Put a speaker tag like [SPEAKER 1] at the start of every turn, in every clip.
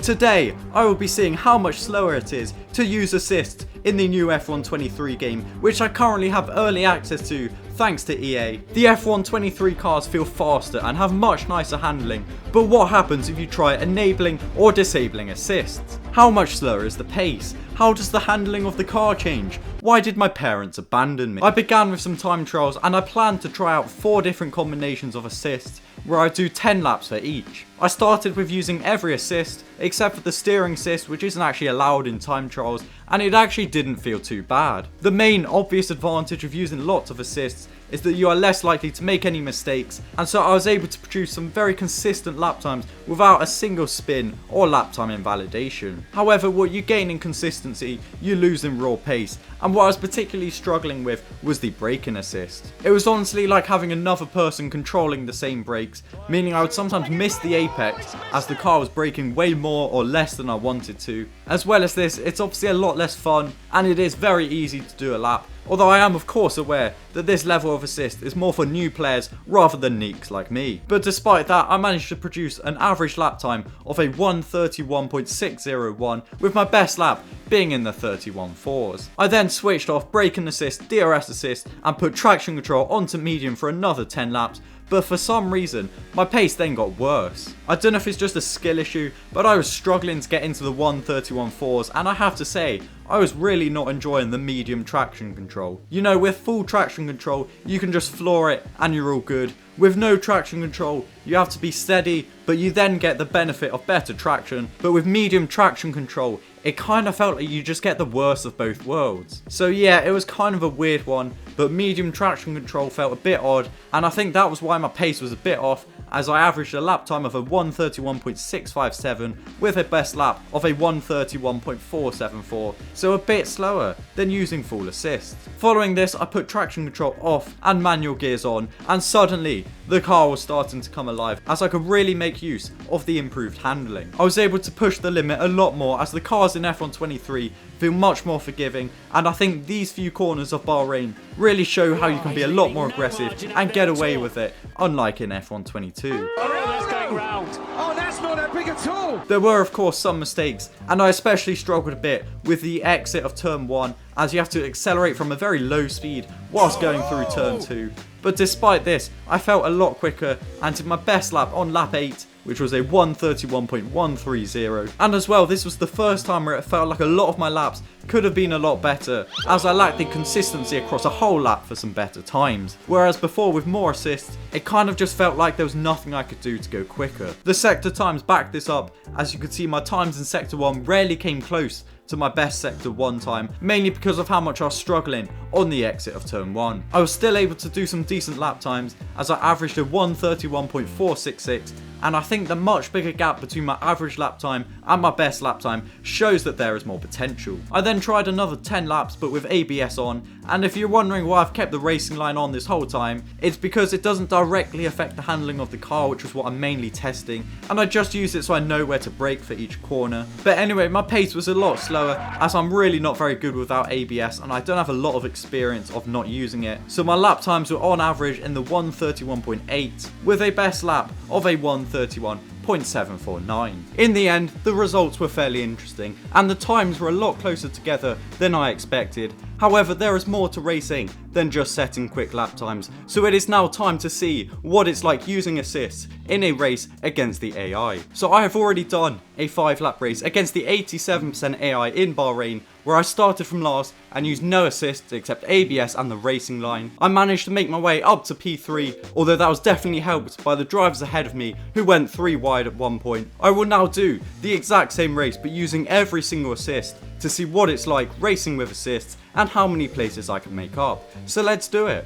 [SPEAKER 1] Today, I will be seeing how much slower it is to use assist in the new F1 23 game, which I currently have early access to thanks to EA. The F1 23 cars feel faster and have much nicer handling, but what happens if you try enabling or disabling assists? How much slower is the pace? How does the handling of the car change? Why did my parents abandon me? I began with some time trials and I planned to try out 4 different combinations of assists where I do 10 laps for each. I started with using every assist except for the steering assist, which isn't actually allowed in time trials, and it actually didn't feel too bad. The main obvious advantage of using lots of assists is that you are less likely to make any mistakes, and so I was able to produce some very consistent lap times without a single spin or lap time invalidation. However, what you gain in consistency, you lose in raw pace, and what I was particularly struggling with was the braking assist. It was honestly like having another person controlling the same brakes, meaning I would sometimes miss the apex as the car was braking way more or less than I wanted to. As well as this, it's obviously a lot less fun, and it is very easy to do a lap, although I am of course aware that this level of assist is more for new players rather than neeks like me. But despite that, I managed to produce an average lap time of a 1:31.601, with my best lap being in the 31.4s. I then switched off brake and assist, DRS assist, and put traction control onto medium for another 10 laps, but for some reason, my pace then got worse. I don't know if it's just a skill issue, but I was struggling to get into the 1:31.4s, and I have to say, I was really not enjoying the medium traction control. You know, with full traction control, you can just floor it and you're all good. With no traction control, you have to be steady, but you then get the benefit of better traction. But with medium traction control, it kind of felt like you just get the worst of both worlds. So yeah, it was kind of a weird one, but medium traction control felt a bit odd, and I think that was why my pace was a bit off, as I averaged a lap time of a 1:31.657 with a best lap of a 1:31.474, so a bit slower than using full assist. Following this, I put traction control off and manual gears on, and suddenly the car was starting to come alive as I could really make use of the improved handling. I was able to push the limit a lot more as the cars in F1 23 feel much more forgiving, and I think these few corners of Bahrain really show how you can be a lot more aggressive and get away with it, unlike in F1 22.
[SPEAKER 2] Oh, that's not that big at all!
[SPEAKER 1] There were of course some mistakes, and I especially struggled a bit with the exit of turn 1, as you have to accelerate from a very low speed whilst going through turn 2. But despite this, I felt a lot quicker and did my best lap on lap 8, which was a 1:31.130. And as well, this was the first time where it felt like a lot of my laps could have been a lot better, as I lacked the consistency across a whole lap for some better times. Whereas before, with more assists, it kind of just felt like there was nothing I could do to go quicker. The sector times backed this up, as you could see my times in sector 1 rarely came close to my best sector 1 time, mainly because of how much I was struggling on the exit of turn 1. I was still able to do some decent lap times, as I averaged a 1:31.466, and I think the much bigger gap between my average lap time and my best lap time shows that there is more potential. I then tried another 10 laps, but with ABS on, and if you're wondering why I've kept the racing line on this whole time, it's because it doesn't directly affect the handling of the car, which is what I'm mainly testing, and I just use it so I know where to brake for each corner. But anyway, my pace was a lot slower, as I'm really not very good without ABS, and I don't have a lot of experience of not using it, so my lap times were on average in the 1:31.8, with a best lap of a 1:31.749. In the end, the results were fairly interesting, and the times were a lot closer together than I expected. However, there is more to racing than just setting quick lap times, so it is now time to see what it's like using assists in a race against the AI. So I have already done a 5-lap race against the 87% AI in Bahrain, where I started from last and used no assists except ABS and the racing line. I managed to make my way up to P3, although that was definitely helped by the drivers ahead of me who went 3 wide at one point. I will now do the exact same race but using every single assist to see what it's like racing with assists and how many places I can make up. So let's do it.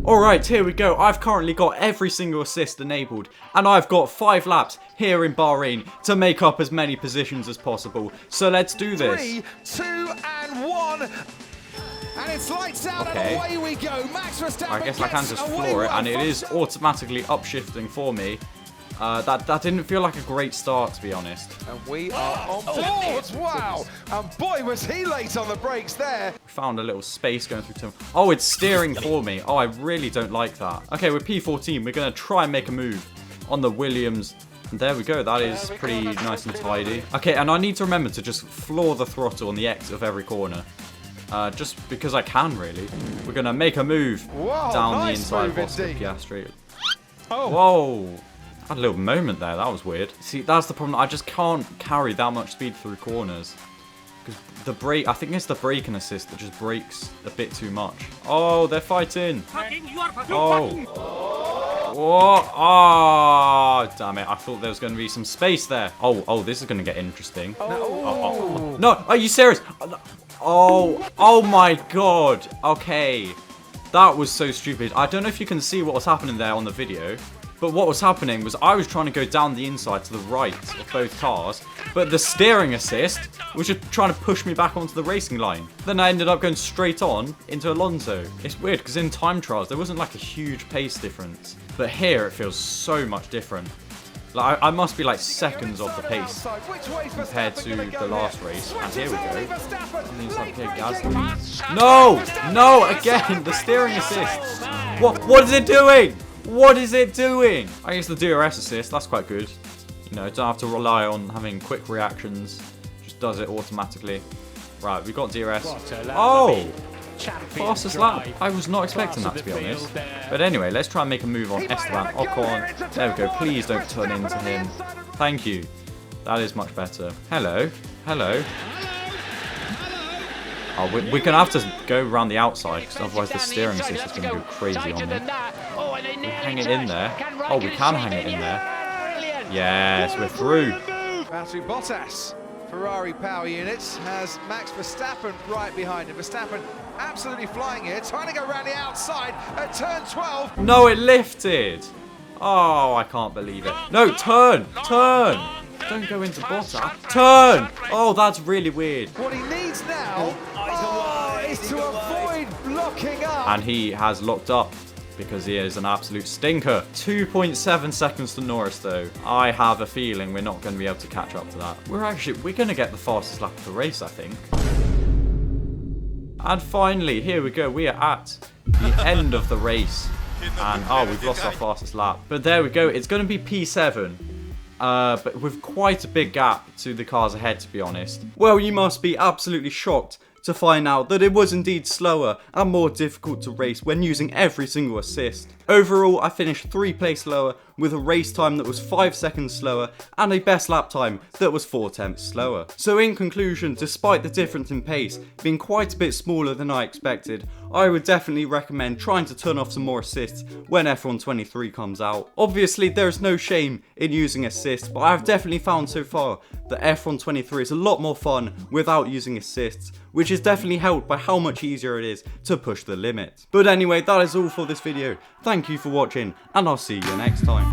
[SPEAKER 1] Alright, here we go. I've currently got every single assist enabled, and I've got 5 laps here in Bahrain to make up as many positions as possible. So let's do this.
[SPEAKER 2] 3, 2, and 1. And it's lights out
[SPEAKER 1] Okay.
[SPEAKER 2] and away we go. Max Verstappen
[SPEAKER 1] I guess I can just floor it, and it is automatically upshifting for me. That didn't feel like a great start, to be honest.
[SPEAKER 2] And we are on board. Wow. And boy, was he late on the brakes there.
[SPEAKER 1] Found a little space going through turn. Oh, it's steering for me. Oh, I really don't like that. Okay, with P14, we're going to try and make a move on the Williams And there we go, that is pretty nice and tidy. Okay, and I need to remember to just floor the throttle on the exit of every corner. Just because I can, really. We're going to make a move down the inside of Oscar Piastri. Whoa! I had a little moment there, that was weird. See, that's the problem, I just can't carry that much speed through corners. Because the brake, I think it's the braking assist that just brakes a bit too much. Oh, they're fighting! Oh! What? Oh, damn it. I thought there was going to be some space there. Oh, this is going to get interesting. No, are you serious? Oh my god. Okay. That was so stupid. I don't know if you can see what was happening there on the video. But what was happening was I was trying to go down the inside to the right of both cars. But the steering assist was just trying to push me back onto the racing line. Then I ended up going straight on into Alonso. It's weird because in time trials there wasn't like a huge pace difference. But here it feels so much different. Like I must be like seconds off the pace compared to the last race. And here we go. On the inside here, Gasly. No, again, the steering assist. What is it doing? What is it doing? I guess the DRS assist, that's quite good. You know, don't have to rely on having quick reactions. Just does it automatically. Right, we got DRS. Oh! Fastest lap. I was not expecting that, to be honest. But anyway, let's try and make a move on Esteban Ocon. There we go. Please don't turn into him. Thank you. That is much better. Hello. Hello. Oh, we're going to have to go around the outside, because otherwise the steering assist is going to go crazy on me. We hang it in there. Oh, we can hang it in there. Yes, we're through.
[SPEAKER 2] Valtteri Bottas, Ferrari power units, has Max Verstappen right behind him. Verstappen absolutely flying here, trying to go around the outside at turn 12.
[SPEAKER 1] No, it lifted. Oh, I can't believe it. No, turn. Don't go into Bottas. Turn. Oh, that's really weird.
[SPEAKER 2] What he needs now is to avoid blocking up.
[SPEAKER 1] And he has locked up because he is an absolute stinker. 2.7 seconds to Norris, though. I have a feeling we're not going to be able to catch up to that. We're going to get the fastest lap of the race, I think. And finally, here we go. We are at the end of the race. And, we've lost our fastest lap. But there we go. It's going to be P7. But with quite a big gap to the cars ahead, to be honest. Well, you must be absolutely shocked to find out that it was indeed slower and more difficult to race when using every single assist. Overall, I finished 3 places lower with a race time that was 5 seconds slower and a best lap time that was 4/10 slower. So in conclusion, despite the difference in pace being quite a bit smaller than I expected, I would definitely recommend trying to turn off some more assists when F1 23 comes out. Obviously, there is no shame in using assists, but I've definitely found so far that F1 23 is a lot more fun without using assists, which is definitely helped by how much easier it is to push the limit. But anyway, that is all for this video. Thank you for watching, and I'll see you next time.